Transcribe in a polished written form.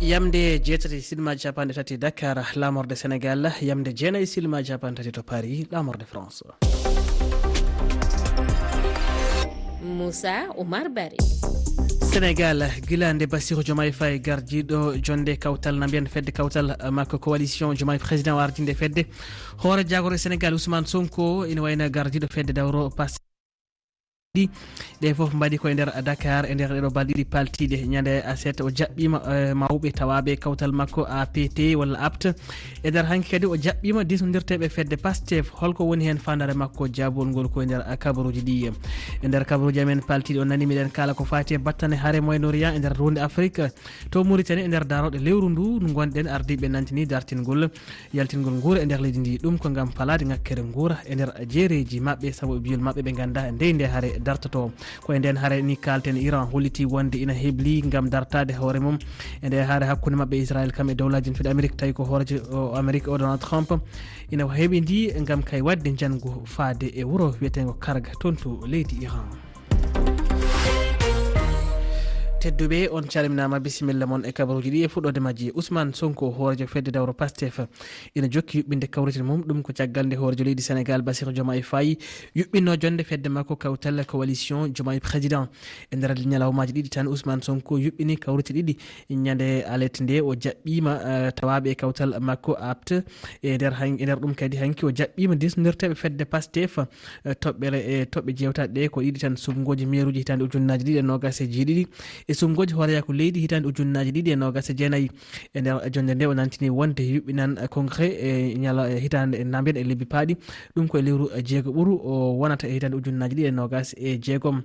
yamde jeetati silmaji capanɗe tati Dakar lamorde Sénégal, yamde jeenayi silmaji capanɗe tati to Paris lamorde France. Moussa Oumar Bari. Sénégal gilande Bassirou Diomaye Faye gardiɗo jonde kawtal na mbiyen fedde kawtal makko coalition Diomaye président o ardinde fedde hoore jagoro Sénégal Ousmane Sonko ina wayno gardiɗo fedde dawro passe ɗe foof mbaɗi koye nder Dakar e nder ɗeɗo balɗe ɗiɗi paltiɗe ñande aset o jaɓɓima mawɓe tawaɓe kawtal makko APT walla APT e nder hanki kadi o jaɓɓima disnodirteɓe fedde Pastef holko woni hen fandare makko jabol ngol koye nder kabaruji ɗi e nder kabaruji amen paltiɗi o nani miɗen kala ko fati e battane haare Moyen-Orient e nder runde Afrique to Mauritanie e nder daroɗe lewru ndu gonɗen ardiɓe nantini dartingol yaltingol guura e nder leydi ndi ɗum ko gam falade ngakkere guura e nder jeereji mabɓe saabu biyol mabɓe ɓe ganda nde nde haare dartoto koye nden haare ni kalten Iran holliti wonde ina hebli gam dartade hoore mum e nde haare hakkude mabɓe Israël kam e dowlaji fedde Amérique tawi ko hoorejo Amérique o Donald Trump ina heeɓi ndi gam kay wadde jango faade e wuuro wiyetego Karga toon to leydi Iran. tedduɓe on calminama bisimilla moon e kabaruji ɗi e fuɗɗode majji. Ousmane Sonko hoorejo fedde dawro Pastef ina jokki yuɓɓinde kawrital mum ɗum ko caggal nde hoorejo leydi Sénégal Bassirou Diomaye Faye yuɓɓinno jonde fedde makko kawtal coalition Diomaye président e nder ñalawmaji ɗiɗi tan Ousmane Sonko yuɓɓini kawrite ɗiɗi ñande alete nde o jaɓɓima tawaɓe kawtal makko APT e nder ɗum kadi hanki o jaɓɓima disnodirteɓe fedde Pastef toɓɓe jewtaɗe ɗe ko ɗiɗi tan sumgoji mairuji hitande ujunnaji ɗiɗi e nogas e jeeɗiɗi e sumgoji hooreyaku leydi hitande ujunnaji ɗiɗi e nogas e jeenayyi e nder jonde nde o nantini wonde yuɓɓinan congrès e ñala hitande nambiyen e lebbi paaɗi ɗum koye lewru jeego ɓuuru o wonata e hitande ujunnaji ɗiɗi e nogas e jeegom